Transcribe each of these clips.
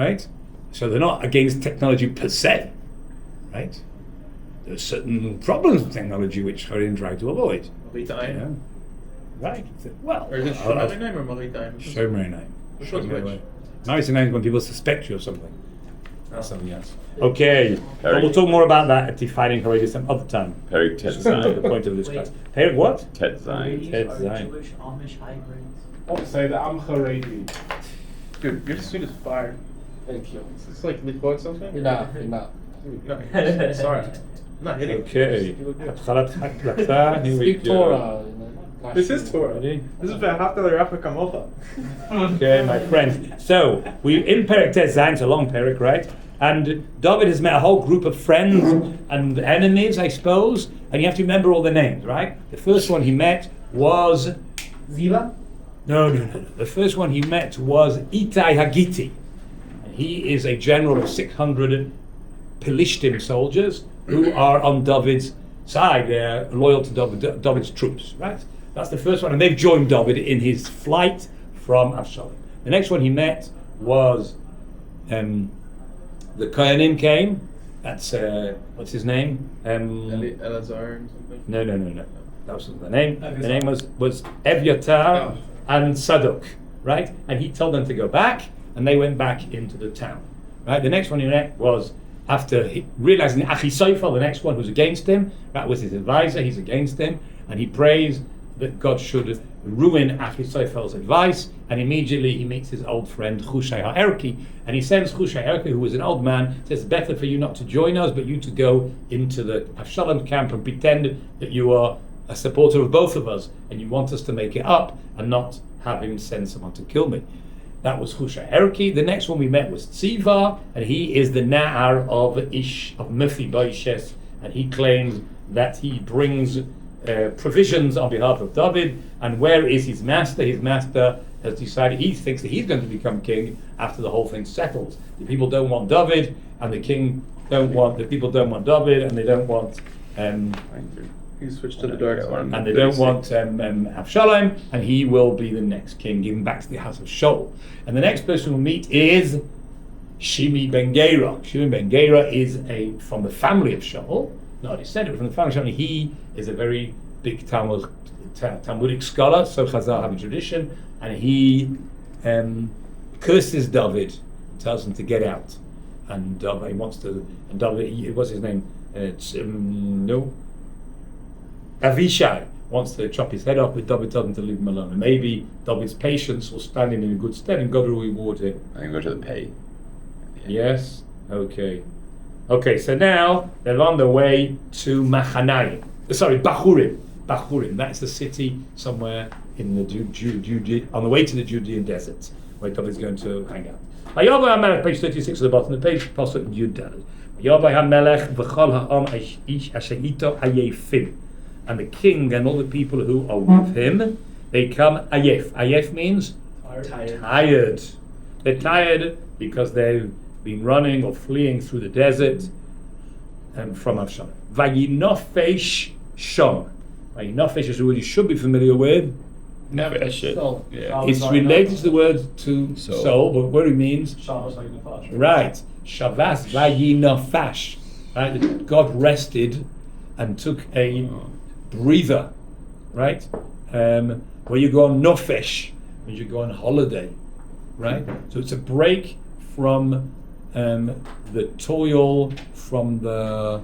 right? So they're not against technology per se, right? There's certain problems with technology which Haredim try to avoid. Yeah. Right. Well, Or is it Shmuel name or Maritime? Shomrei name. Which one's which? Maritime name is when people suspect you of something. That's something else. Okay. But we'll talk more about that at defining Haredim some other time. Perik Tet This is not the Zayin. point of this class. Perik what? Tet Zayin. Tet Are Zayin. Jewish Amish hybrids. I'll say that I'm Haredi. Dude, your suit is fire. Thank you. It's like Liquid something? You're not. No, sorry. I'm not hitting. Okay. You look good. התחלת הקלטה. Here we Speak go. Torah. This is Torah. Ready? This is V'ahavta l'reacha kamocha. Okay, my friends. So, we in Perik Tet Zayin, it's a long Perik, right? And David has met a whole group of friends and enemies, I suppose. And you have to remember all the names, right? The first one he met was Ziva? No. The first one he met was Itai Hagiti. And he is a general of 600 Pelishtim soldiers who are on David's side. They're loyal to David's troops, right? That's the first one. And they've joined David in his flight from Avshalom. The next one he met was the Kohanim came. That's, what's his name? Elazar and something. No. That was the name. The name was Evyatar and Sadok, right? And he told them to go back, and they went back into the town, right? The next one he met was after realizing Achisophel, the next one who's against him, that was his advisor. He's against him, and he prays that God should ruin Achitophel's advice, and immediately he meets his old friend Hushai HaErki, and he sends Hushai HaErki, who was an old man, says, better for you not to join us, but you to go into the Avshalom camp and pretend that you are a supporter of both of us, and you want us to make it up and not have him send someone to kill me. That was Hushai HaErki. The next one we met was Tziva, and he is the Na'ar of Aish, of Mephibosheth, and he claims that he brings provisions on behalf of David. And where is his master? His master has decided, he thinks that he's going to become king after the whole thing settles. The people don't want David, and the people don't want David, and they don't want He switched to the dark side. and they don't want Avshalom, and he will be the next king, given back to the house of Shaul. And the next person we'll meet is Shimi Ben Gera. Shimi Ben Gera is from the family of Shaul, not his descendant, from the family of Shaul. He is a very big Talmudic scholar, so Chazal have a tradition, and he curses David, tells him to get out, and he wants to. And David, what's his name? Avishai wants to chop his head off, but David tells him to leave him alone. And maybe David's patience will stand him in good stead, and God will reward him. I can go to the pay. Yes? Okay. Okay, so now they're on their way to Machanayim. Bachurim. Bachurim, that's the city somewhere in the on the way to the Judean desert, where David's going to hang out. Vayobai HaMelech, page 36 at the bottom of the page, Pasuk Yud Daled. Vayobai HaMelech v'chol ha'am Aish asher ito ayefim. And the king and all the people who are with him, they come ayef. Ayef means tired. They're tired because they've been running or fleeing through the desert from Avshalom. Vayinofesh shom. Vayinofesh is a word you should be familiar with. Nefesh. So, Yeah. It's related to the word to soul, but what it means, Shabbos like Nafash. right? Shavas vayinofash. Right? God rested and took a breather, right? Where you go on nofesh, when you go on holiday, right? So it's a break from the toil, from the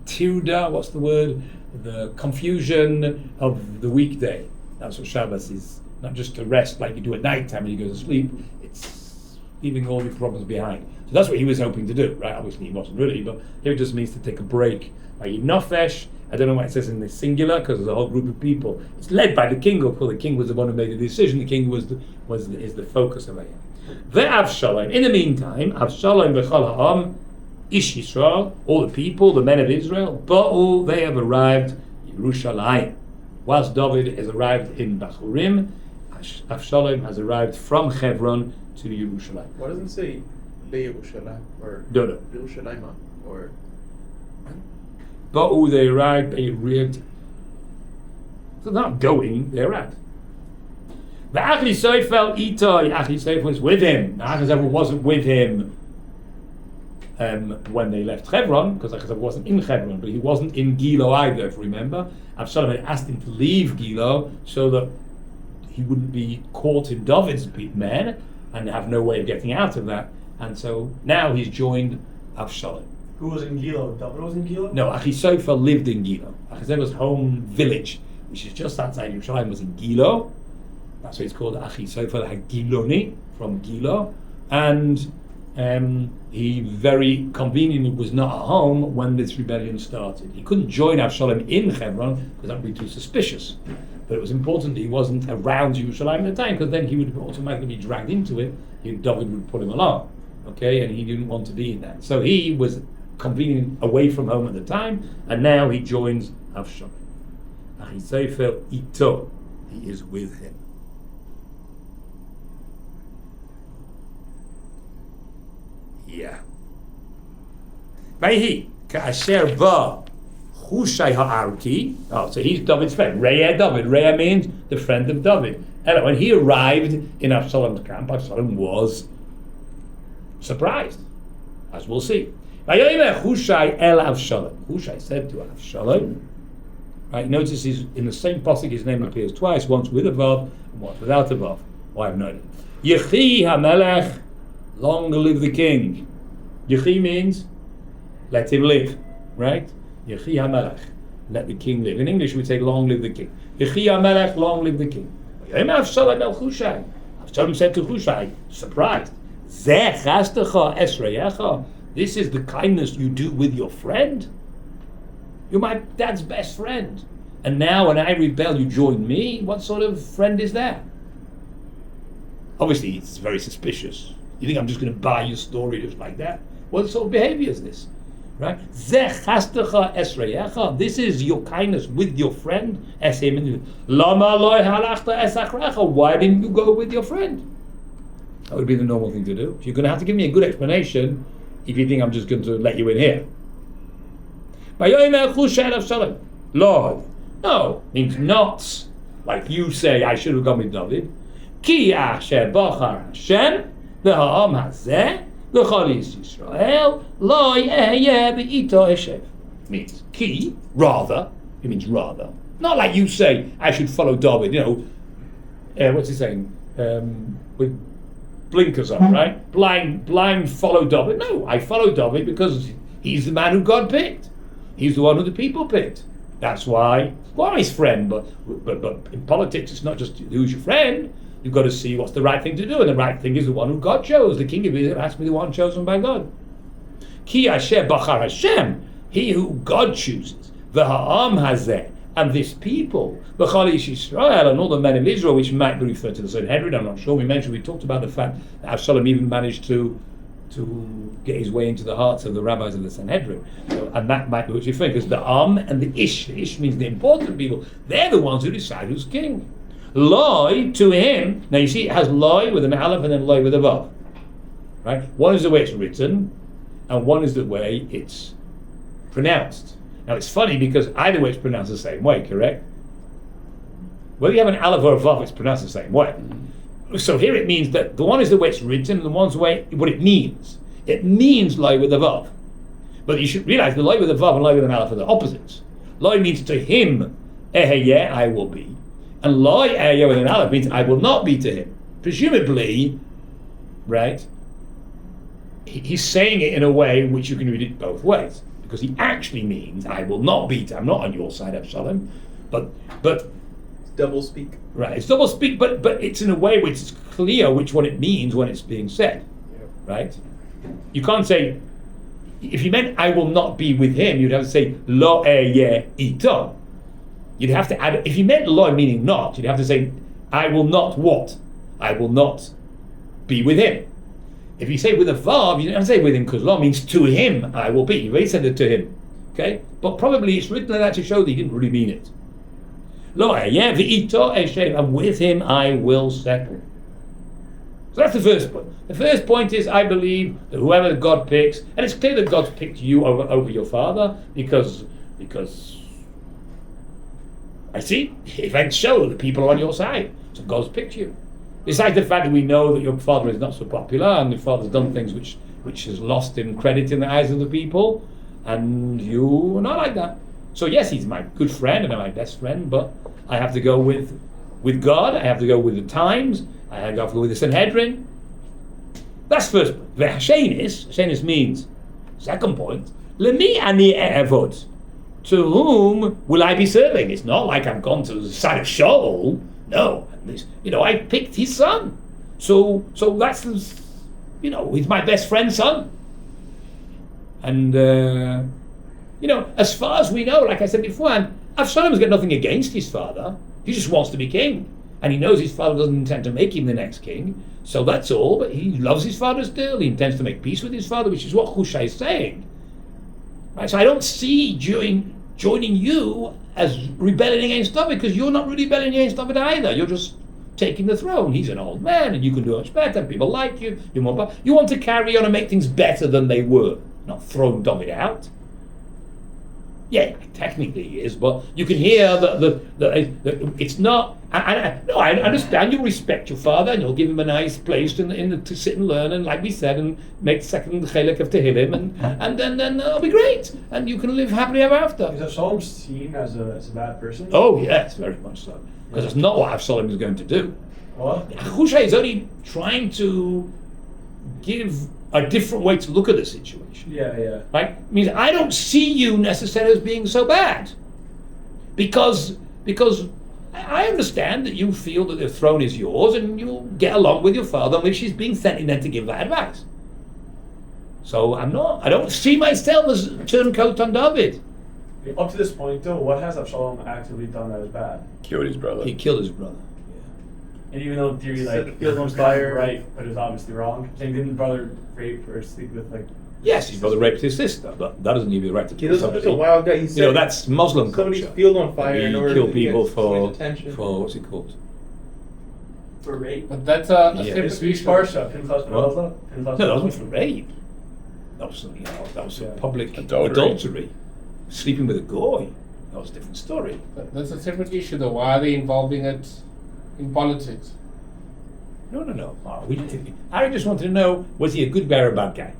tirda, what's the word? The confusion of the weekday. That's what Shabbos is. Not just to rest like you do at night time when you go to sleep. It's leaving all your problems behind. So that's what he was hoping to do, right? Obviously he wasn't really, but here it just means to take a break. Nofesh, I don't know why it says in the singular, because there's a whole group of people. It's led by the king, of course. The king was the one who made the decision. The king is the focus of it. Ve'Avshalom. In the meantime, Avshalom v'chol ha'am, Ish Yisrael, all the people, the men of Israel, Ba'u, they have arrived in Yerushalayim. Whilst David has arrived in Bachurim, Avshalom has arrived from Hebron to Yerushalayim. Why doesn't it say Be'Yerushalayim or No. Yerushalayim or Ba'u, they arrived, they arrived. So they're not going, they arrived. Achisophel itoi. Achisophel was with him. Achisophel wasn't with him when they left Hebron, because Achisophel wasn't in Hebron, but he wasn't in Gilo either, if you remember. Avshalom had asked him to leave Gilo so that he wouldn't be caught in David's men and have no way of getting out of that. And so now he's joined Avshalom. Who was in Gilo? David was in Gilo? No, Achisophel lived in Gilo. Achizophel's home village, which is just outside Yerushalayim, was in Gilo. That's why it's called Achisophel HaGiloni, from Gilo. And he very conveniently was not at home when this rebellion started. He couldn't join Avshalom in Hebron because that would be too suspicious. But it was important that he wasn't around Yerushalayim at the time, because then he would automatically be dragged into it. David would put him along, okay? And he didn't want to be in that. So he was convenient away from home at the time, and now he joins Avshalom. Achisophel ito, he is with him. Yeah. Vayhi ka'asher ba Hushai ha'arki. Oh, so he's David's friend. Re'eh David. Re'eh means the friend of David. And when he arrived in Avshalom's camp, Avshalom was surprised, as we'll see. Vayomer Hushai el Avshalom. Hushai said to Avshalom. Right. Notice he's in the same pasuk. His name appears twice. Once with a vav and once without a vav. Why have noted? Yechi HaMelech. Long live the king. Yechi means let him live, right? Yechi HaMelech, let the king live. In English we say long live the king. Yechi HaMelech, long live the king. Avshalom el Hushai. Avshalom said to Hushai, surprised, Zeh chastecha esreyecha. This is the kindness you do with your friend. You're my dad's best friend. And now when I rebel, you join me? What sort of friend is that? Obviously, it's very suspicious. You think I'm just going to buy your story just like that? What sort of behavior is this? Right? This is your kindness with your friend. Why didn't you go with your friend? That would be the normal thing to do. You're going to have to give me a good explanation if you think I'm just going to let you in here. Lord. No, means not. Like you say, I should have gone with David. Ki asher bachar Hashem. V'ha'am hazeh v'chalis Yisrael lo yehyeh be'ito eshev. Means ki, rather. It means rather. Not like you say, I should follow David. You know, what's he saying? With blinkers on, right? Blind follow David. No, I follow David because he's the man who God picked. He's the one who the people picked. That's why. Well, I'm his friend, but in politics, it's not just who's your friend. You've got to see what's the right thing to do, and the right thing is the one who God chose. The king of Israel has to be the one chosen by God. Ki asher bachar Hashem, he who God chooses. V'ha'am hazeh, and this people, v'chalis Yisrael, and all the men of Israel, which might be referred to the Sanhedrin. I'm not sure. We talked about the fact that Avshalom even managed to get his way into the hearts of the rabbis of the Sanhedrin. So, and that might be what you think, because the and the Ish means the important people. They're the ones who decide who's king. Loi to him. Now you see, it has loi with an aleph and then loi with a vav. Right? One is the way it's written, and one is the way it's pronounced. Now it's funny because either way it's pronounced the same way, correct? Whether you have an aleph or a vav, it's pronounced the same way. So here it means that the one is the way it's written, and the one's the way what it means. It means loi with a vav. But you should realize the loi with a vav and loi with an aleph are the opposites. Loi means to him, eheyeh, I will be. And loi eheyeh with an aleph means I will not be to him. Presumably, right, he's saying it in a way in which you can read it both ways. Because he actually means I will not be to, I'm not on your side, Avshalom. But double speak. Right, it's double speak, but it's in a way which is clear which one it means when it's being said. Yep. Right? You can't say, if you meant I will not be with him, you'd have to say lo eyeh ito. You'd have to add, if you meant lo meaning not, you'd have to say I will not what? I will not be with him. If you say with a vav, you don't have to say with him because lo means to him I will be. You've already said it to him. Okay? But probably it's written like that to show that he didn't really mean it. Lo eyeh v'ito eshev, and with him I will settle. So that's the first point. The first point is I believe that whoever God picks, and it's clear that God's picked you over your father because I see events show that people are on your side. So God's picked you. Besides the fact that we know that your father is not so popular and your father's done things which has lost him credit in the eyes of the people, and you are not like that. So yes, he's my good friend and my best friend, but I have to go with God, I have to go with the times, I have to go with the Sanhedrin. That's first point. Hashenis means, second point, Lemi ani evod. To whom will I be serving? It's not like I've gone to the side of Shaul. No, I picked his son. So that's, he's my best friend's son. And, as far as we know, like I said before, Avshalom's got nothing against his father. He just wants to be king. And he knows his father doesn't intend to make him the next king. So that's all. But he loves his father still. He intends to make peace with his father, which is what Hushai is saying. Right? So I don't see joining you as rebelling against David, because you're not really rebelling against David either. You're just taking the throne. He's an old man, and you can do much better. People like you. You want to carry on and make things better than they were, not throw David out. Yeah, technically he is, but you can hear that it's not. I understand you respect your father, and you'll give him a nice place to sit and learn, and like we said, and make the second chelek of Tehillim, and then it'll be great, and you can live happily ever after. Is Avshalom seen as a bad person? Oh yes, very much so, because that's not what Avshalom is going to do. What? Hushai is only trying to give a different way to look at the situation. Yeah. Right? It means I don't see you necessarily as being so bad. Because I understand that you feel that the throne is yours and you'll get along with your father, which is being sent in there to give that advice. So I don't see myself as a turncoat on David. Up to this point, though, what has Avshalom actively done that was bad? Killed his brother. He killed his brother. And even though in theory, Set the it field on was kind of fire. right, but it was obviously wrong. Saying didn't brother rape or sleep with Yes, his brother raped his sister, but that doesn't give you the right to He kill was somebody. just a wild guy. He said That's Muslim somebody's culture. field on fire in You order kill to people get for attention. what's it called? For rape. But that's a Yeah. It's separate issue. Parsha. No, that wasn't for rape. That was for public adultery. Sleeping with a goy. That was a different story. That's a separate issue, though. Why are they involving it in politics? No. Harry just wanted to know, was he a good guy or a bad guy?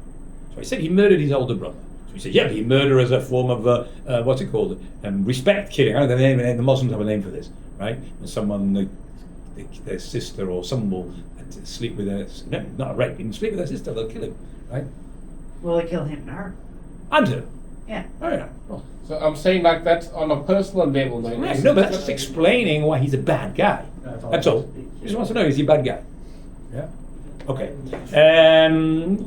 So he said he murdered his older brother. So he said, yeah, but he murdered as a form of, what's it called? Respect killing. I don't know the Muslims have a name for this, right? When someone, their sister or someone will sleep with not a rape, he can sleep with their sister, they'll kill him, right? Will they kill him and her? And her. Yeah. Oh, yeah. Oh. So I'm saying like that's on a personal level. Then. Right. No, but that's just explaining why he's a bad guy. That's all. He just wants to know, is he a bad guy? Yeah. Okay.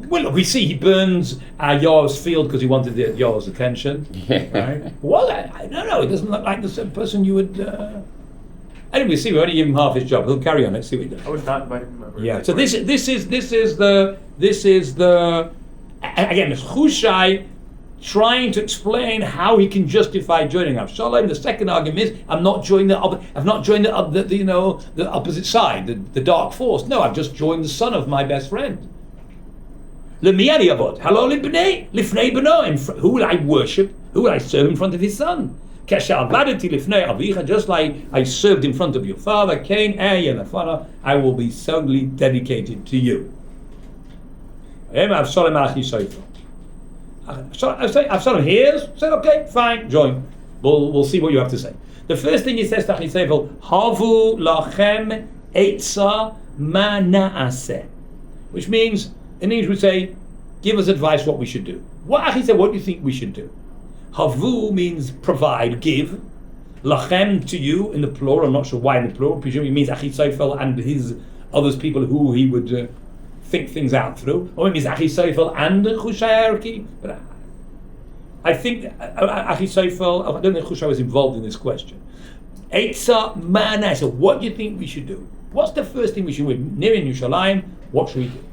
Well, look, we see he burns Yoav's field because he wanted Yoav's attention. Right? Well, I don't know. It doesn't look like the sort of person you would. Anyway, see, we only give him half his job. He'll carry on. Let's see what he does. I would not invite him to my birthday Yeah. So party. this is the again, it's Hushai trying to explain how he can justify joining Avshalom. The second argument is, I've not joined the opposite side, the dark force. No, I've just joined the son of my best friend. Lemiyani avod, hello libnei, lifnei beno. Who will I worship? Who will I serve in front of his son? Kesha avadati lifnei avicha, just like I served in front of your father, Cain, I will be solely dedicated to you. Avshalom achi sofer. Avshalom hears, said, okay, fine, join. We'll see what you have to say. The first thing he says to Achiseifel, Havu lachem etza ma na'aseh, which means, in English we say, give us advice what we should do. What do you think we should do? Havu means provide, give. Lachem to you, in the plural, I'm not sure why in the plural, presumably it means Achiseifel and his others people who he would think things out through, or it means Achiseifel and Hushai. But I think Achiseifel, I don't think Hushai was involved in this question. Eitza mana. So what do you think we should do? What's the first thing we should do? Near in Yerushalayim, what should we do?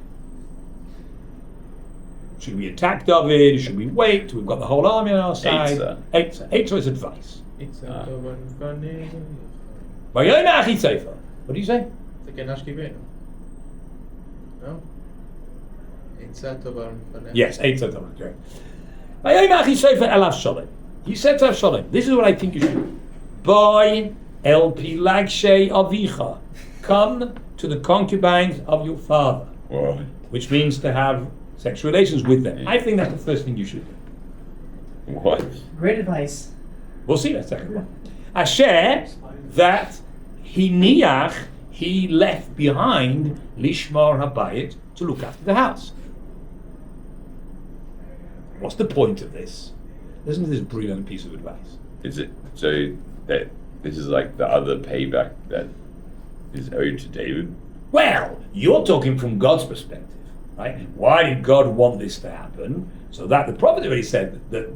Should we attack David? Should we wait till we've got the whole army on our side? Eitza is advice. Vayom Achiseifel. What do you say? No? Yes, Eitza Tova, correct. Vayom Achiseifel el Avshalom. He said to Avshalom, this is what I think you should do. Boy el pilagshe avicha. Come to the concubines of your father, What? which means to have sexual relations with them. I think that's the first thing you should do. What? Great advice. We'll see that second one. Asher, that he left behind lishmar habayit, to look after the house. What's the point of this? Listen to this brilliant piece of advice. Is it so that this is like the other payback that is owed to David? Well, you're talking from God's perspective, right? Why did God want this to happen? So that the prophet already said that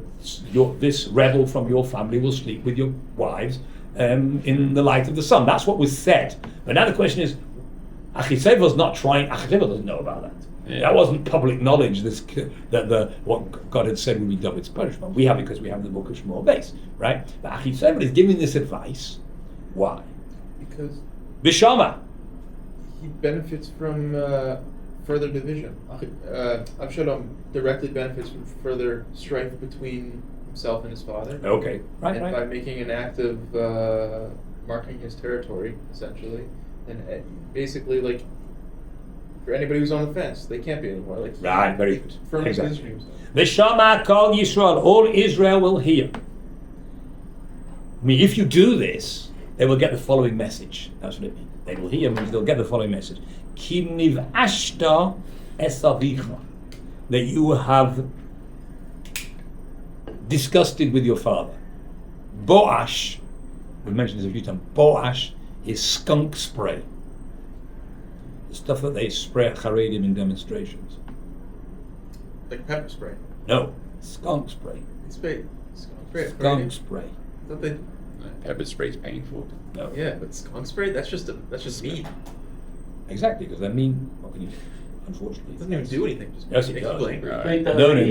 this rebel from your family will sleep with your wives in the light of the sun. That's what was said. But now the question is, Achisefel's not trying. Achisephel doesn't know about that. Yeah. That wasn't public knowledge. What God had said would be David's punishment. We have it because we have the Book of Shmuel base, right? But Achisephel is giving this advice. Why? Because Bishama. he benefits from further division. Avshalom directly benefits from further strife between himself and his father. Okay, right, And right. by making an act of marking his territory, essentially, and basically, like, for anybody who's on the fence, they can't be anymore. Like, Right, very good. Firmly Exactly. positioning himself. V'shama kol Yisrael, all Israel will hear. I mean, if you do this, they will get the following message. That's what it means. They will hear, means they'll get the following message. Ki niv'ashta es avicha, that you have disgusted with your father. Boash, we've mentioned this a few times, Boash is skunk spray. The stuff that they spray at Haredim in demonstrations. Like pepper spray. No, skunk spray. Skunk spray. Don't they? Pepper spray's painful. No. Yeah, but skunk spray, that's just meat. Exactly, because that mean what can you do? Unfortunately. It doesn't even do anything. Just Yes, it makes does. people angry. Right. No, it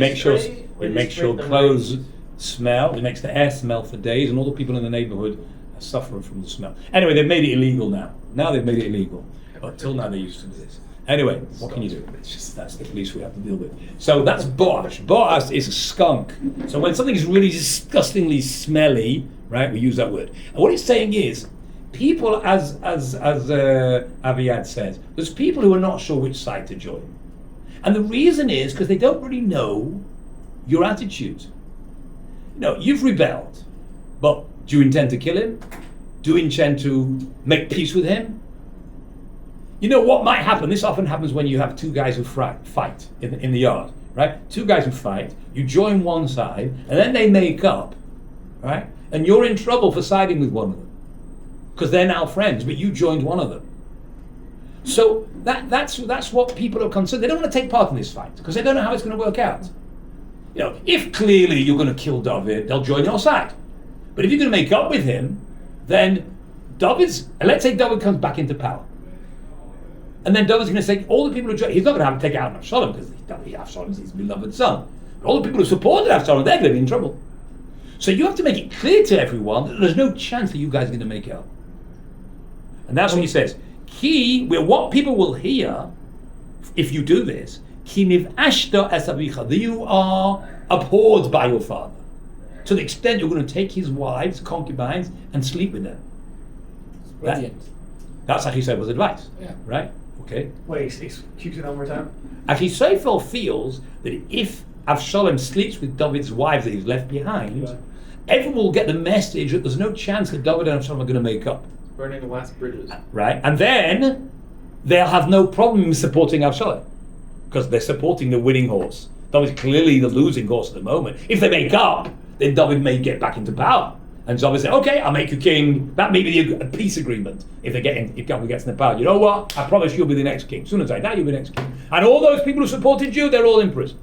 makes sure clothes smell. It makes the air smell for days, and all the people in the neighborhood are suffering from the smell. Anyway, they've made it illegal now. Now they've made it illegal, but till now they used to do this. Anyway, what can you do? It's just that's the police we have to deal with. So that's Boash. Boash is a skunk. So when something is really disgustingly smelly, right? We use that word. And what it's saying is, people, as Aviad says, there's people who are not sure which side to join, and the reason is because they don't really know your attitude. You know, you've rebelled, but do you intend to kill him? Do you intend to make peace with him? You know what might happen? This often happens when you have two guys who fight in the yard, right? Two guys who fight, you join one side, and then they make up, right? And you're in trouble for siding with one of them, because they're now friends, but you joined one of them. So that's what people are concerned. They don't want to take part in this fight, because they don't know how it's going to work out. You know, if clearly you're going to kill David, they'll join your side. But if you're going to make up with him, then let's say David comes back into power. And then David's going to say, all the people who he's not going to have to take out Avshalom, because Avshalom is his beloved son. But all the people who supported Avshalom, they're going to be in trouble. So you have to make it clear to everyone that there's no chance that you guys are going to make it up. And that's what he says. What people will hear, if you do this, ki niv'ashta es avicha, that you are abhorred by your father, to the extent you're going to take his wives, concubines, and sleep with them. Brilliant. That's Achisefel's advice, Yeah. right? Okay. Wait, keep it one more time. Achisephel feels that if Avshalom sleeps with David's wives that he's left behind, Yeah. everyone will get the message that there's no chance that David and Avshalom are going to make up, Burning the last bridges. right? And then they'll have no problem supporting Avshalom, because they're supporting the winning horse. David's clearly the losing horse at the moment. If they make up, then David may get back into power. And so David say, okay, I'll make you king. That may be a peace agreement if David gets in the power. You know what? I promise you'll be the next king. As soon as I die, you'll be the next king. And all those people who supported you, they're all in prison,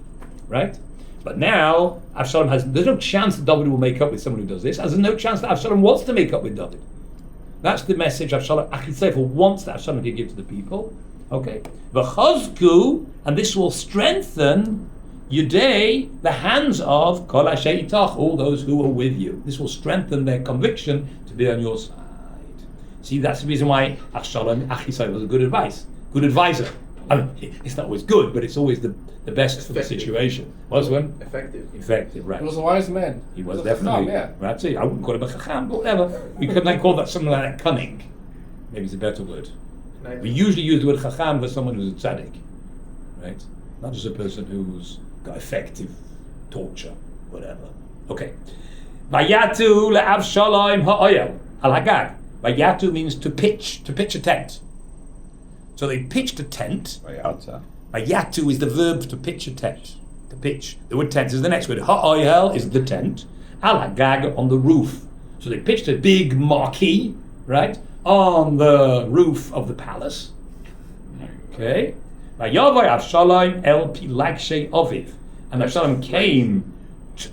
right? But now, Avshalom there's no chance that David will make up with someone who does this, and there's no chance that Avshalom wants to make up with David. That's the message Achisephel wants that Avshalom can give to the people. Okay. V'chazku, and this will strengthen Yudei, the hands of Kol Asher Itach, all those who are with you. This will strengthen their conviction to be on your side. See, that's the reason why Achisephel was a good advisor. I mean, it's not always good, but it's always the best for the situation. Was one? Effective, right. He was a wise man. He was a definitely. chacham, yeah. That's it. I wouldn't call him a chacham, but whatever. We could then call that something like that, cunning. Maybe it's a better word. We usually use the word chacham for someone who's a tzaddik, right? Not just a person who's got effective torture, whatever. Okay. Vayatu le'avshalom ha'oyel al hagag. Vayatu means to pitch a tent. So they pitched a tent. Vayatu is the verb to pitch a tent. To pitch. The word tent is the next word. Ha'oyel is the tent. Al hagag, on the roof. So they pitched a big marquee, right, on the roof of the palace. Okay. Vayavai Avshalom el pilagshe oviv. And Avshalom came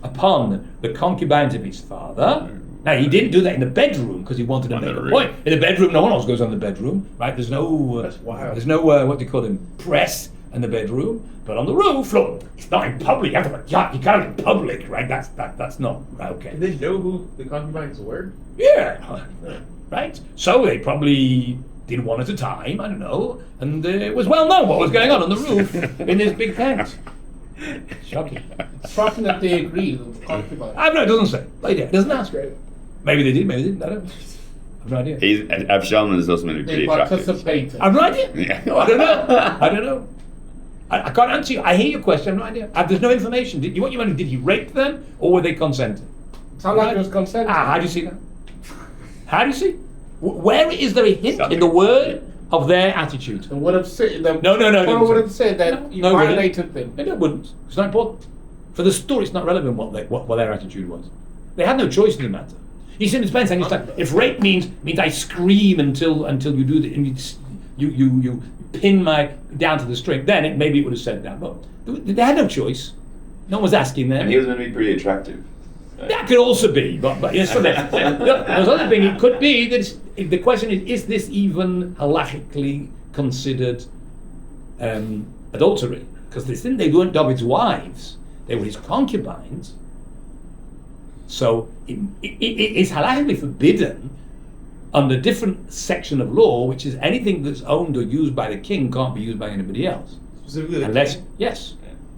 upon the concubines of his father. Now he didn't do that in the bedroom because he wanted to make a point. In the bedroom, no one else goes on the bedroom, right? There's no, what do you call them, press in the bedroom. But on the roof, look, it's not in public. You can't in public, right? That's not right. Okay. Did they know who the concubines were? Yeah, right. So they probably did one at a time. I don't know, and it was well known what was going on the roof in this big tent. Shocking. Shocking that they agreed with the concubines. I don't know. It doesn't say. It doesn't ask. Maybe they did. Maybe they didn't. I don't know. I've no idea. Absalom is also meant to be pretty They attractive. participated. I've no idea. Yeah. No, I don't know. I don't know. I can't answer you. I hear your question. I have no idea. There's no information. What you mean? Did he rape them, or were they consenting? Sound like it was consenting. How do you see that? How do you see? Where is there a hint in the word of their attitude? It would have said No. Torah would have said that you violated them. No, it wouldn't. It's not important. For the story, it's not relevant what their attitude was. They had no choice in the matter. You see, it depends. And it's like, if rape means I scream until you do the, and you pin my down to the string, then maybe it would have said that. But they had no choice. No one was asking them. And he was meant to be pretty attractive. That could also be, but yes, so there's other thing. It could be that the question is this even halachically considered adultery? Because they weren't David's wives; they were his concubines. So it is halachically forbidden under a different section of law, which is anything that's owned or used by the king can't be used by anybody else, Specifically the unless king? yes.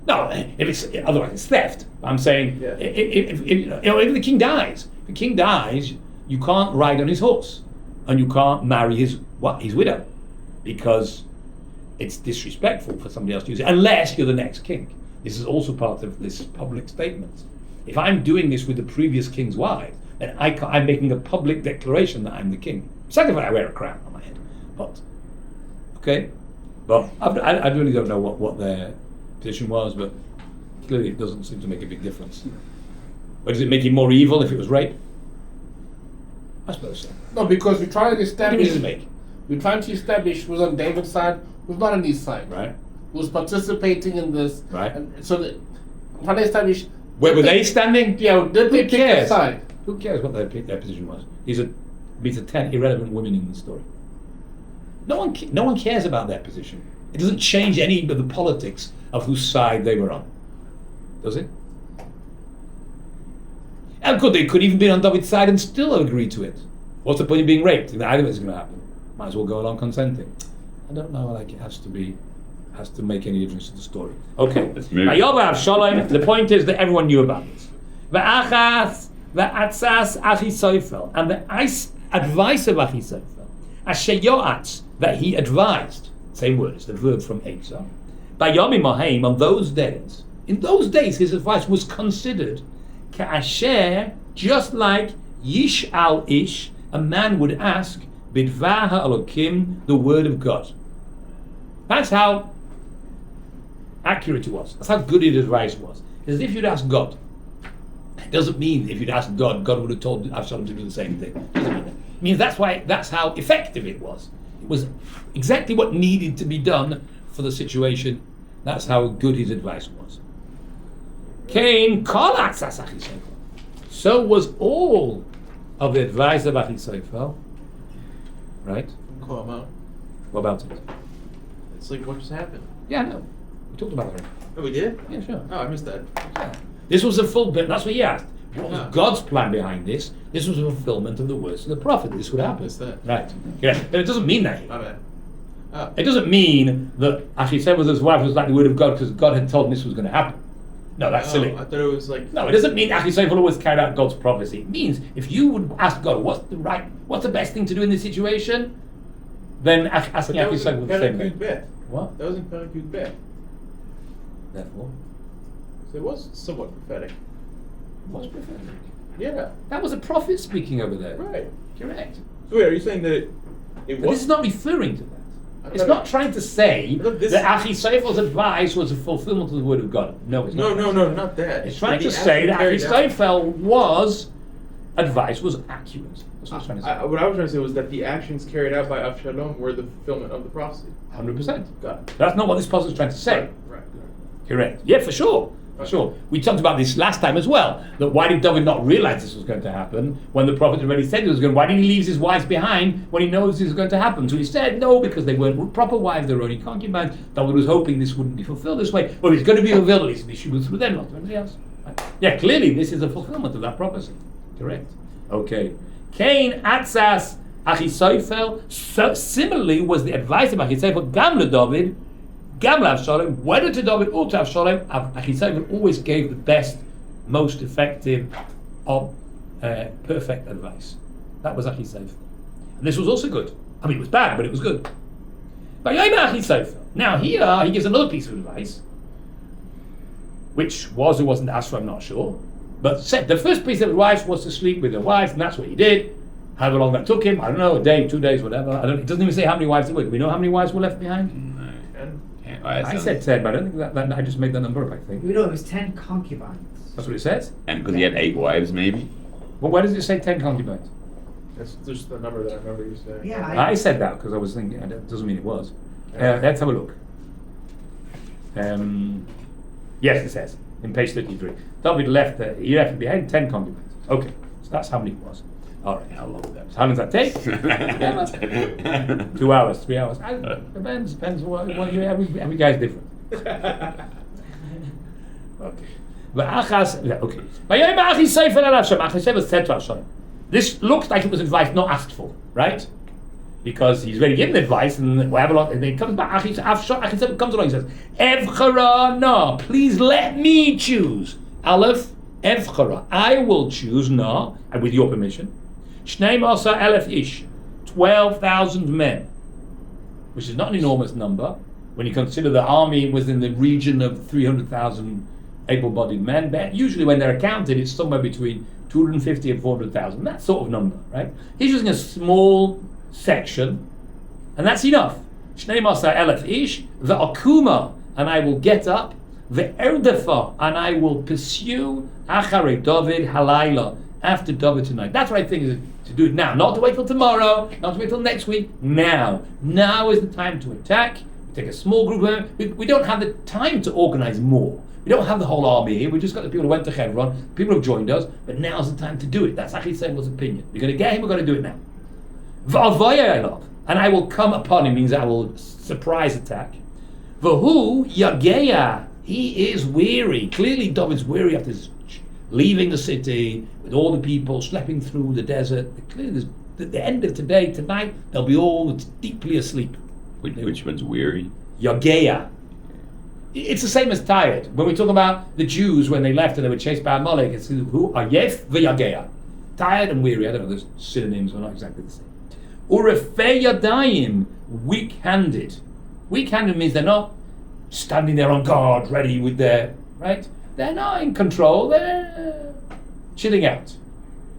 No, if it's otherwise it's theft. I'm saying if the king dies, you can't ride on his horse, and you can't marry his widow, because it's disrespectful for somebody else to use it, unless you're the next king. This is also part of this public statement. If I'm doing this with the previous king's wife, then I'm making a public declaration that I'm the king. Second of all, I wear a crown on my head, but okay. But I really don't know what their position was, but clearly it doesn't seem to make a big difference. But does it make it more evil if it was rape? I suppose so. No, because we're trying to establish. Make? We're trying to establish who's on David's side, who's not on his side. Right. Who's participating in this. Right. And so trying to establish. Where were they standing? Yeah, did they pick a side? Who cares what their position was? These are 10 irrelevant women in the story. No one cares about their position. It doesn't change any of the politics of whose side they were on. Does it? And they could even be on David's side and still have agreed to it. What's the point of being raped? If either of it's going to happen, might as well go along consenting. I don't know. It has to make any difference to the story. Okay. The point is that everyone knew about this. And the advice of Achisophel, that he advised. Same word, it's the verb from Aish. Bayami Mohaim, on those days. In those days, his advice was considered ka'asher, just like Yish al Ish, a man would ask Bidvar ha'alokim, the word of God. That's how accurate it was. That's how good his advice was. It's as if you'd ask God. It doesn't mean if you'd asked God, God would have told Absalom to do the same thing. It doesn't mean that. It means that's how effective it was. It was exactly what needed to be done for the situation. That's how good his advice was. So was all of the advice of Achisophel. Right? Call him out. What about it? It's like what just happened. Yeah, no. We talked about it. Oh, we did? Yeah, sure. Oh, I missed that. Yeah. This was a full bit. That's what he asked. What was Yeah. God's plan behind this? This was a fulfillment of the words of the prophet. This would happen. Missed that. Right. Yeah. But it doesn't mean that. My bad. Oh. It doesn't mean that Achisophel wife was like the word of God because God had told him this was going to happen. No, that's silly. I thought it was like. No, it doesn't mean Achisophel always carried out God's prophecy. It means if you would ask God, what's the best thing to do in this situation? then asking But that was Achisaifel in the same Perek thing. Yud Bet. What? That was in Perek Yud Bet. Therefore, So it was somewhat prophetic. what's prophetic? Yeah, That was a prophet speaking over there. right. Correct. So wait, are you saying that it But was? this is not referring to that. I It's thought not it- trying to say Look, this- that Achishaifel's advice was a fulfillment of the word of God. No, it's not. No, not that. It's trying The to say that action carried out- Achishaifel's advice was accurate. That's what it's trying to say. What I was trying to say was that the actions carried out by Avshalom were the fulfillment of the prophecy. 100%. Got it. That's not what this passage is trying to say. Right. Correct. Yeah, for sure. For Right. sure. We talked about this last time as well. That why did David not realize this was going to happen when the prophet already said it was going? Why did he leave his wives behind when he knows this is going to happen? So he said no, because they weren't proper wives; they were only concubines. David was hoping this wouldn't be fulfilled this way. Well, if it's going to be fulfilled, at least it should be through them, not through anybody else. Right? Yeah, clearly this is a fulfillment of that prophecy. Correct. Okay. Cain atzas Achisaifel. So similarly was the advice of Achisaifel gam le David. Gam Avshalom, whether to David or to Avshalom, Achisaifel always gave the best, most effective, perfect advice. That was Achisaifel. And this was also good. I mean, it was bad, but it was good. But now here, he gives another piece of advice, which was or wasn't asked for, I'm not sure. But said the first piece of advice was to sleep with a wife, and that's what he did. However long that took him, I don't know, a day, 2 days, whatever. It doesn't even say how many wives there were. Do we know how many wives were left behind? I said 10, but I don't think that I just made that number up, I think. We know it was 10 concubines. That's what it says. And because he had 8 wives, maybe. Well, where does it say 10 concubines? That's just the number that I remember you saying. Yeah, I said that because I was thinking, that doesn't mean it was. Let's have a look. Yes, it says, in page 33. David left behind 10 concubines. Okay, so that's how many it was. All right, how long was that? How long does that take? 2 hours, 3 hours. Depends what you every guy's different. Okay. Okay. Achisaifel said to Avshalom. This looks like it was advice not asked for, right? Because he's already given advice, and whatever long, and then it comes back. Achisaifel comes along and says, "Evchara, no, please let me choose. Aleph, Evchara, I will choose, no, and with your permission. Shnei Masa Elef Ish, 12,000 men, which is not an enormous number when you consider the army was in the region of 300,000 able-bodied men. But usually, when they're counted, it's somewhere between 250 and 400,000. That sort of number, right? He's using a small section, and that's enough. Shnei Masa Elef Ish, the Akuma, and I will get up. The Erdefa, and I will pursue Achare David Halayla, after David tonight. That's what I think is to do it now, not to wait till tomorrow, not to wait till next week. Now is the time to attack. We take a small group of them. We don't have the time to organize more. We don't have the whole army here. We just got the people who went to Hebron. People have joined us, but now's the time to do it. That's Achishaifel's opinion. We're going to get him. We're going to do it now. V'avaya, and I will come upon him, means I will surprise attack. V'hu yageya, he is weary. Clearly, David's weary after leaving the city with all the people, schlepping through the desert. Clearly, at the end of tonight, they'll be all deeply asleep. Which one's weary? Yageya. It's the same as tired. When we talk about the Jews when they left and they were chased by Amalek, it's who are Yef v'Yageya. Tired and weary. I don't know, those synonyms are not exactly the same. Urefei Yadayim, weak-handed. Weak-handed means they're not standing there on guard, ready with their, right? They're not in control, they're chilling out.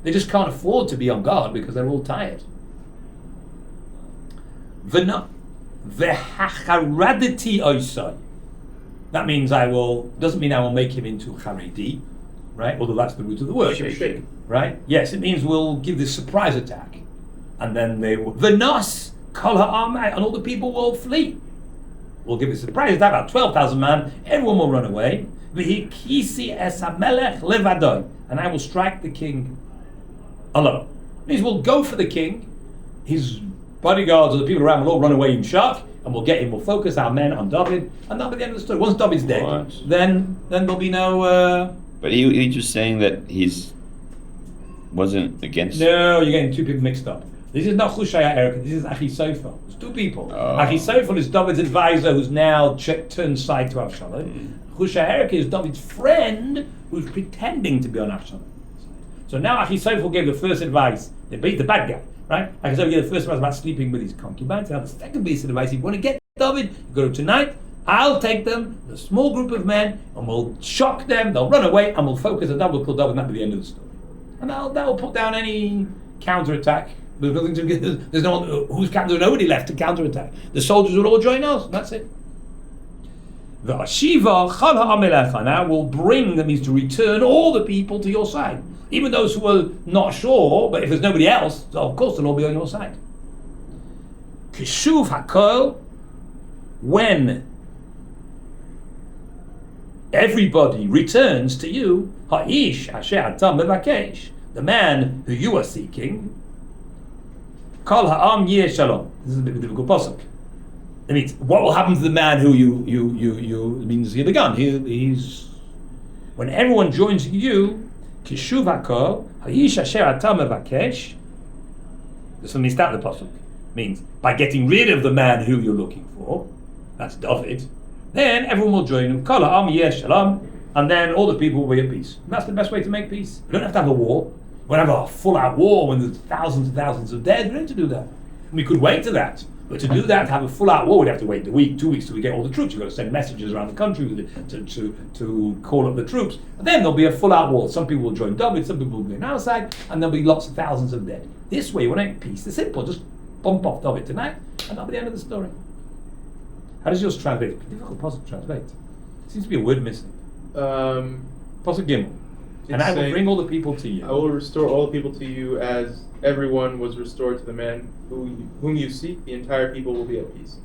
They just can't afford to be on guard because they're all tired. V'hacharaditi oisai. That means doesn't mean I will make him into Haredi, right? Although that's the root of the word. Shake. Right? Yes, it means we'll give this surprise attack. And then they will, V'nas kol ha'am, and all the people will flee. We'll give this surprise attack, about 12,000 men, everyone will run away. V'hikisi es HaMelech levadoi, and I will strike the king alone. It means we'll go for the king, his bodyguards or the people around will all run away in shock, and we'll get him, we'll focus our men on David, and that'll be the end of the story. Once David's dead, then there'll be no... But he just saying that wasn't against... No, you're getting two people mixed up. This is not Hushai Eric, this is Achisaifel. There's two people. Oh. Achisaifel is David's advisor who's now turned side to Avshalom. Hushai Eric is David's friend who's pretending to be on Avshalom. So now Achisaifel gave the first advice. They beat the bad guy. right? Like I said, the first one was about sleeping with his concubines. Now the second piece of advice, if you want to get David, you go tonight. I'll take them, a small group of men, and we'll shock them. They'll run away, and we'll focus on David. We'll kill David, and that'll be the end of the story. And that'll put down any counterattack. There's nothing to get. There's nobody left to counterattack. The soldiers will all join us. And that's it. The Ashiva Shaul HaMelech now will bring, that means to return all the people to your side, even those who are not sure. But if there's nobody else, so of course they'll all be on your side. Kishuv Hakol, when everybody returns to you, Aish Asher Atam Mevakesh, the man who you are seeking. Kol Ha'am Yeh Shalom. This is a bit of a difficult pasuk. It means what will happen to the man who you it means he's begun. He's when everyone joins you, Kishuv Hakol Aish Asher Atam Mevakesh. This means that the pasuk means by getting rid of the man who you're looking for. That's David. Then everyone will join him. Kol ha'am yeh shalom, and then all the people will be at peace. And that's the best way to make peace. We don't have to have a war. We don't have a full-out war when there's thousands and thousands of dead. We don't have to do that. We could wait to that. But to do that, to have a full-out war, we'd have to wait a week, 2 weeks till we get all the troops. You've got to send messages around the country to call up the troops. And then there'll be a full-out war. Some people will join David, some people will be on our side, and there'll be lots of thousands of dead. This way, when I make peace, it's simple. Just bump off David tonight, and that'll be the end of the story. How does yours translate? It's difficult pasuk to translate. Seems to be a word missing. Pasuk Gimel. And I will bring all the people to you. I will restore all the people to you as everyone was restored to the man whom you seek. The entire people will be at peace.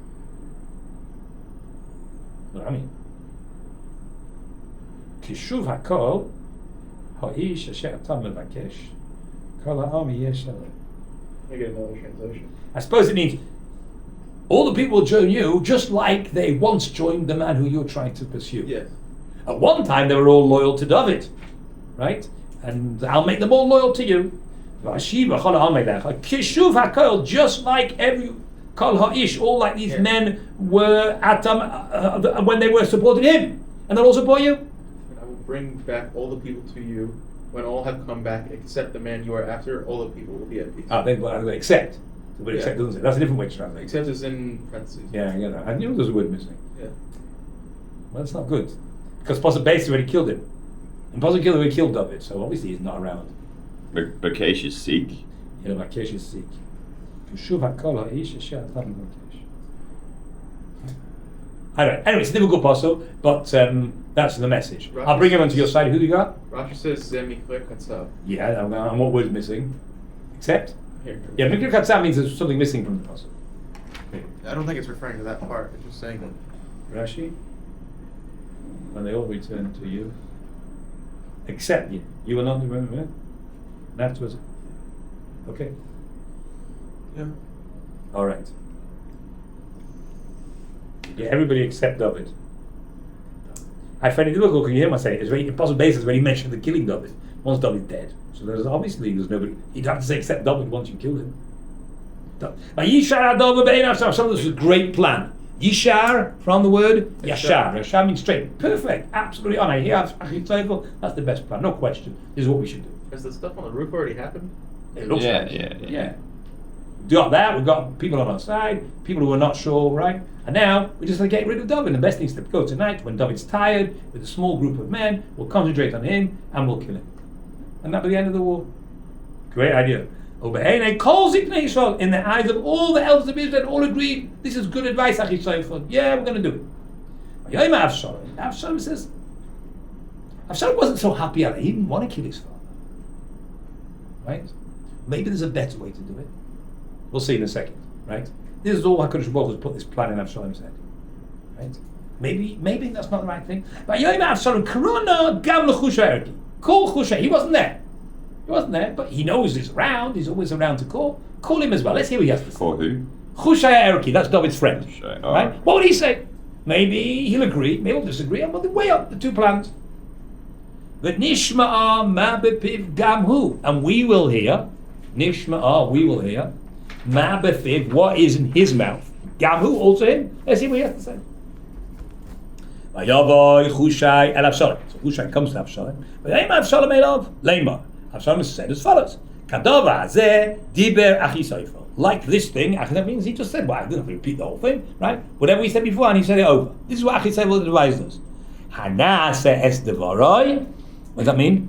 What do I mean? Kishuv Hakol Ha'ish Asher Atam Mevakesh Kol Ha'am Yeh Shalom. I get another translation. I suppose it means all the people will join you just like they once joined the man who you're trying to pursue. Yes. At one time they were all loyal to David, right? And I'll make them all loyal to you. Kishuv Hakol, just like every Kol Ha'ish, all like these men were Atam when they were supporting him, and they'll all support you. And I will bring back all the people to you. When all have come back, except the man you are after, all the people will be at peace. They accept. But accept doesn't say. That's a different way to translate. Except is in parentheses. Yeah, I knew there was a word missing. Yeah. Well, that's not good. Because Pasuk basically already killed him. And Pasuk already killed David, so obviously he's not around. Bakesh is Sikh. Yeah, Bakesh is Sikh. Kishuv Hakol Ha'ish Asher Atam Mevakesh. I don't know. Anyway, it's a difficult pasuk, but that's the message. Rashi I'll bring him onto your side. Who do you got? Rashi says Zemikre Katsav. Yeah, and what word's missing? Except? Here. Yeah, Mikra Katzah means there's something missing from the pasuk. I don't think it's referring to that part. It's just saying that. Rashi? When they all return to you. Except you. You will not remember it. And afterwards. Okay. Yeah. All right. Yeah, everybody except David. I find it difficult. Can you hear me say it? It's very impossible basis when he mentioned the killing David. Once David's dead. So there's nobody. You'd have to say except David once you killed him. Yishar David bein Avshalom. Some of this is a great plan. Yishar from the word Yashar. Yashar means straight. Perfect. Absolutely on. I hear that's the best plan. No question. This is what we should do. Has the stuff on the roof already happened? It looks Yeah, like it. yeah. Yeah. We got that. We've got people on our side. People who are not sure, right? And now we just get rid of David. The best thing is to go tonight when David's tired with a small group of men. We'll concentrate on him and we'll kill him. And that'll be the end of the war. Great idea. Obe'ene calls it Israel in the eyes of all the elders of Israel. All agreed. This is good advice. Yeah, we're going to do it. Avshalom says, Avshalom wasn't so happy. He didn't want to kill his father. Right? Maybe there's a better way to do it. We'll see in a second. Right? This is all HaKadosh Baruch Hu has put this plan in Avshalom's head. Right? Maybe that's not the right thing. But Avshalom, Karuna Gam L'Chusha call Chusha. He wasn't there. He wasn't there, but he knows he's around. He's always around to call. Call him as well. Let's hear what he has to say. Call who? Chushai Erki, that's David's friend. Chushai, Right? alright. What would he say? Maybe he'll agree, maybe he'll disagree, and we'll weigh up the two plans. V'nishma'a ma bepiv gam hu. And we will hear, nishma'a, we will hear, ma bepiv, what is in his mouth. Gam hu, also him. Let's see what he has to say. Vayavoy Chushai el Avshalom. So Chushai comes to Avshalom. V'yem Avshalom elav, leima. Avshalom said as follows. Kadova ze diber Achisoifel. Like this thing, that means he just said, well, I didn't have to repeat the whole thing, right? Whatever he said before, and he said it over. This is what Achisoifel advised us. Hanase es devaroi. What does that mean?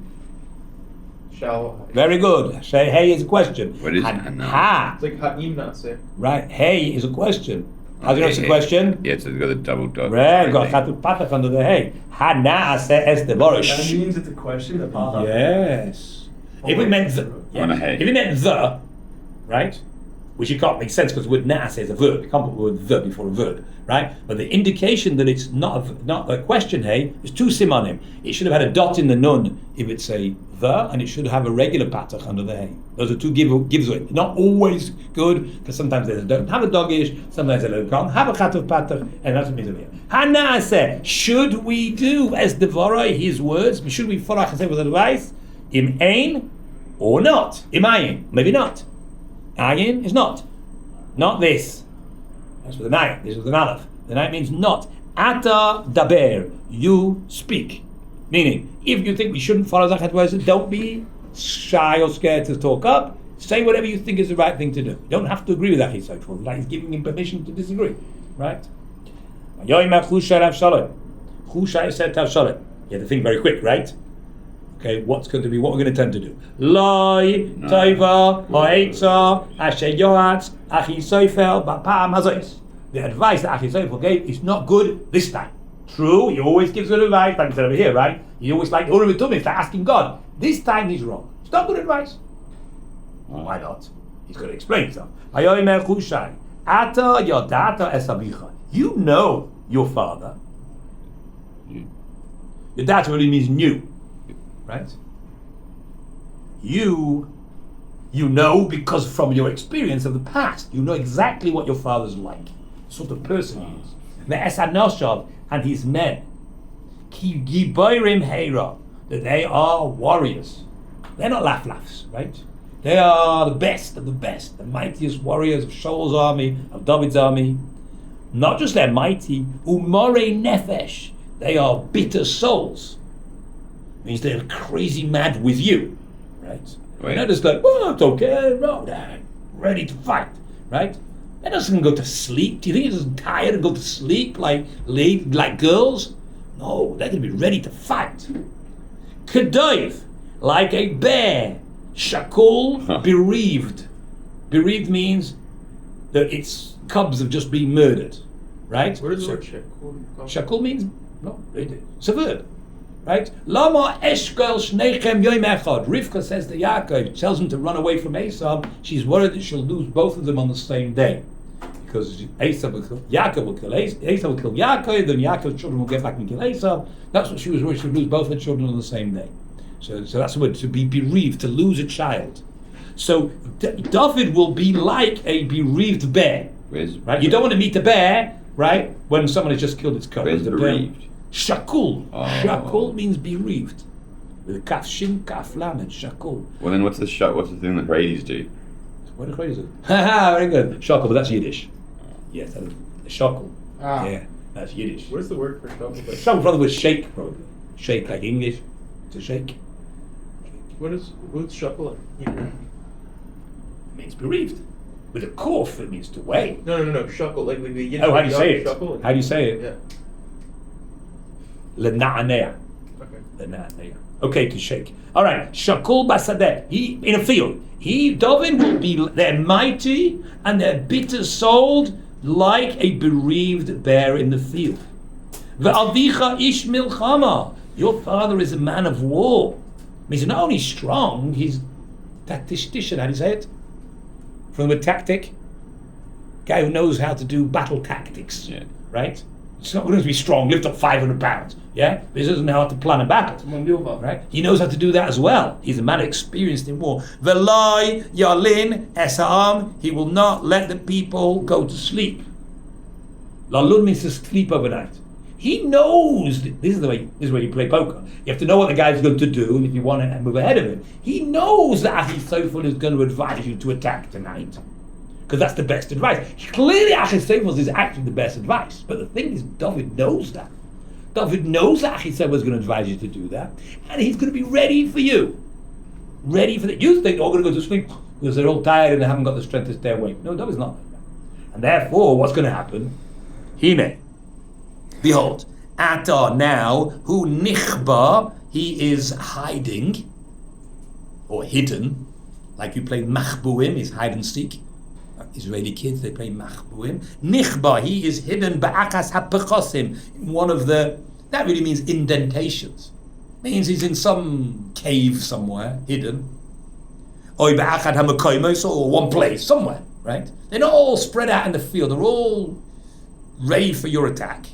Shall. Very good. Say hey is a question. What is ha? It's like ha'im nase. Right. Hey is a question. How do you know it's a question? Yeah, so it's got a double dot. Right. Got chatu patach under the hey. Hanase es devaroi. That means it's a question about. Yes. If it meant the, On a hey. if it meant the, right, which it can't make sense because the word nas is a verb. You can't put the word the before a verb, right? But the indication that it's not a question hey is two simonim. It should have had a dot in the nun if it's a the, and it should have a regular patach under the hey. Those are two gives away. Not always good because sometimes they don't have a dogish, sometimes they can't have a chat of patach, and that's what it means over here. Hanase, should we do as devorah his words? Should we follow Chassid's advice? Im ein or not? Im ayin, maybe not. Ayin is not. Not this. That's with an ayin. This is with an aleph. The ayin means not. Ata daber, you speak. Meaning, if you think we shouldn't follow Zachat words, don't be shy or scared to talk up. Say whatever you think is the right thing to do. You don't have to agree with that. He's like giving him permission to disagree. Right? Chusha said to Avshalom. You have to think very quick, right? Okay, what we're going to attempt to do. Loi, Toiva, Hoetza, Asher Yoatz, Achisoifel, Bapam Hazois. The advice that Achisoifel gave is not good this time. True, he always gives good advice, like I said over here, right? He always like Urim Tumim, start asking God. This time he's wrong. It's not good advice. Why not? He's going to explain himself. Ayomer Chushai, Ata Yodata Esavicha. You know your father. Your data really means new. Right? You know because from your experience of the past, you know exactly what your father's like, sort of person he is. Ve'esanoshav and his men, ki giborim heira, that they are warriors. They're not laugh-laughs, right? They are the best of the best, the mightiest warriors of Shaul's army, of David's army. Not just they're mighty, umore nefesh, they are bitter souls. Means they're crazy mad with you, right? They're not just like, well, it's okay, no, they're ready to fight, right? They're not going to go to sleep. Do you think they're just tired and go to sleep like girls? No, they're going to be ready to fight. Kedaiv, like a bear. Shakul, bereaved. Bereaved means that its cubs have just been murdered, right? Where does the word shakul come? Shakul means, no, it's a verb. Right? Lama eshkel shneichem yoim echad. Rivka says to Yaakov, tells him to run away from Esau. She's worried that she'll lose both of them on the same day. Because Yaakov will kill Esau will kill Yaakov, then Yaakov's children will get back and kill Esau. That's what she was worried, she would lose both her children on the same day. So that's the word, to be bereaved, to lose a child. So David will be like a bereaved bear. Right? You don't want to meet a bear, right, when someone has just killed its cub. Where's bereaved? Shakul. Oh. Shakul means bereaved. With kaf shin kaf lamed. Shakul. Well, then what's the thing that Brady's do? What do Brady's do? Haha, very good. Shakul, but that's Yiddish. Yes, that is shakul. Ah. Yeah, that's Yiddish. Where's the word for shakul? Shakul probably was shake, probably. Shake like English. To shake. What's shakul in Hebrew? It means bereaved. With a kuf, it means to weigh. No. Shakul, like the Yiddish. Oh, how do you say it? Shakul. How do you say it? Yeah. Lena'anea. Okay. Lena'anea. Okay, to shake. All right. Shakul basadeh. He in a field. David will be. They're mighty and they're bitter-souled, like a bereaved bear in the field. Ve'avicha ish milchama. Your father is a man of war. He's not only strong, he's tactician. How do you say it? From the word tactic. Guy who knows how to do battle tactics. Yeah. Right? It's not going to be strong, lift up 500 pounds. Yeah? But he doesn't know how to plan a battle. Right? He knows how to do that as well. He's a man experienced in war. Velai yalin esam. He will not let the people go to sleep. Lalun means to sleep overnight. He knows this is where you play poker. You have to know what the guy's going to do, and if you want to move ahead of him, he knows that Achisophel is going to advise you to attack tonight, because that's the best advice. Clearly, Achisophel is actually the best advice. But the thing is, David knows that. David knows that Achisophel is going to advise you to do that, and he's going to be ready for you. ready for it. You think they're all going to go to sleep because they're all tired and they haven't got the strength to stay awake. No, David's not like that. And therefore, what's going to happen? Hine, behold, Ata now, who nichba, he is hiding, or hidden, like you play machbuim, is hide and seek. Israeli kids, they play machbuim. Nichba, he is hidden, ba'akas hapechosim, one of the, that really means indentations. Means he's in some cave somewhere, hidden. Oy ba'achad hamakoimos, or one place, somewhere, right? They're not all spread out in the field, they're all ready for your attack.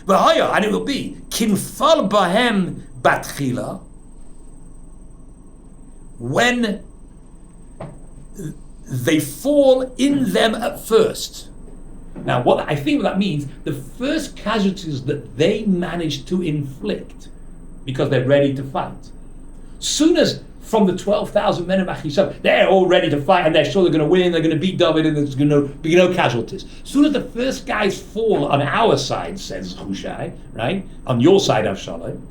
And it will be, kinfal bahem batchila, when they fall in them at first. Now, what I think that means, the first casualties that they manage to inflict, because they're ready to fight. Soon as from the 12,000 men of Achisab, they're all ready to fight and they're sure they're going to win, they're going to beat David and there's going to be no casualties. Soon as the first guys fall on our side, says Hushai, right? On your side, Avshalom,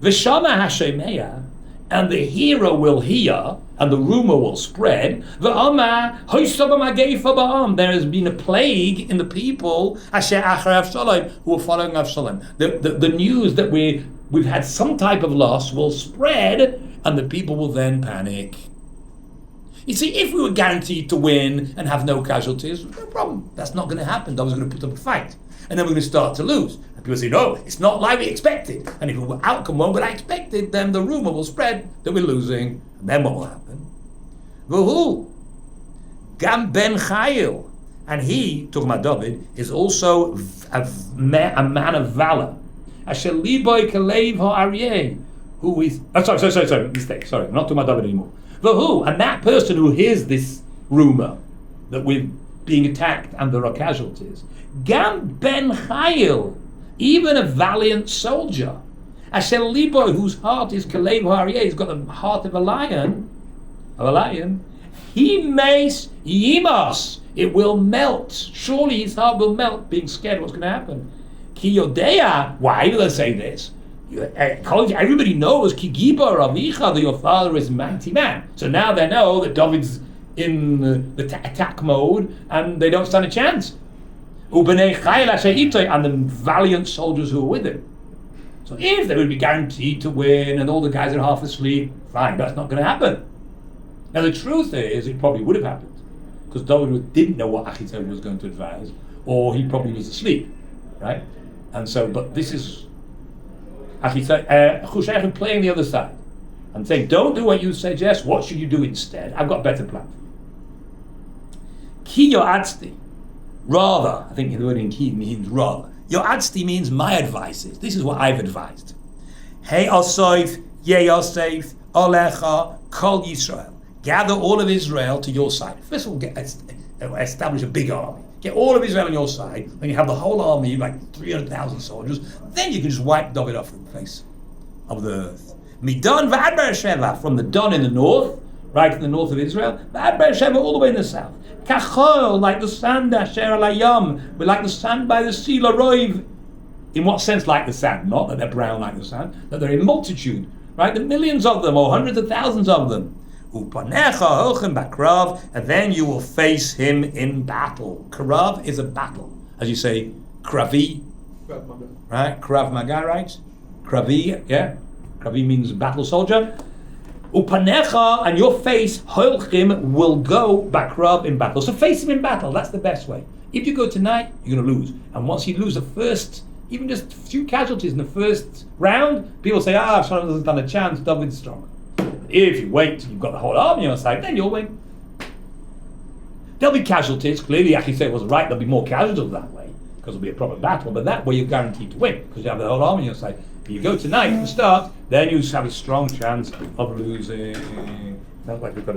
V'shama Hashemeya, and the hero will hear, and the rumor will spread. There has been a plague in the people who are following Avshalom. The news that we've had some type of loss will spread, and the people will then panic. You see, if we were guaranteed to win and have no casualties, no problem. That's not going to happen. David's going to put up a fight, and then we're going to start to lose. And people say, no, it's not like we expected. And if the outcome won't be like expected, then the rumor will spread that we're losing. And then what will happen? V'hu, Gam ben Chayil, and he, talking about David, is also a man of valor. Asher liboy kalev ha'aryeh, who is... sorry, mistake, sorry, I'm not talking about David anymore. V'hu, and that person who hears this rumor that we're being attacked and there are casualties, Gam ben Chayil, even a valiant soldier, Asher liboy, whose heart is kalev ha'aryeh, he's got the heart of a lion, he mace yimas, it will melt. Surely his heart will melt, being scared what's going to happen. Ki yodea, why do they say this? Everybody knows Ki gibar avicha, that your father is a mighty man. So now they know that David's in the attack mode and they don't stand a chance. Ubenei chayil asher itoy, and the valiant soldiers who are with him. So if they would be guaranteed to win and all the guys are half asleep, fine, that's not going to happen. Now the truth is, it probably would have happened, because David didn't know what Achitoph was going to advise, or he probably was asleep, right? And so, but this is Hushai playing the other side and saying, don't do what you suggest, what should you do instead? I've got a better plan. Ki yo'atzti, rather, I think the word in ki means rather. Yo'atzti means my advice is, this is what I've advised. Hey Osoif, Ye Yosef, Olecha, Kol Yisrael. Gather all of Israel to your side. First of all, establish a big army. Get all of Israel on your side. Then you have the whole army, like 300,000 soldiers. Then you can just wipe David off the face of the earth. Midan v'ad Beersheva, from the Don in the north, right in the north of Israel, v'ad Beersheva all the way in the south. Kachol, like the sand, asher alayam, but like the sand by the sea, laroiv. In what sense like the sand? Not that they're brown like the sand, that they're in multitude, right? The millions of them, or hundreds of thousands of them. Upanecha hochem bakrav, and then you will face him in battle. Krav is a battle, as you say, kravi, right? Krav maga, right? Kravi, yeah. Kravi means battle soldier. Upanecha, and your face, holchim, will go bakrav in battle. So face him in battle. That's the best way. If you go tonight, you're going to lose. And once you lose the first, even just a few casualties in the first round, people say, Absalom doesn't stand a chance, David's strong. If you wait till you've got the whole army on your side, then you'll win. There'll be casualties. Clearly, Achitoph was right, there'll be more casualties that way, because it'll be a proper battle, but that way you're guaranteed to win, because you have the whole army on your side. If you go tonight from the start, then you have a strong chance of losing. Sounds like we've got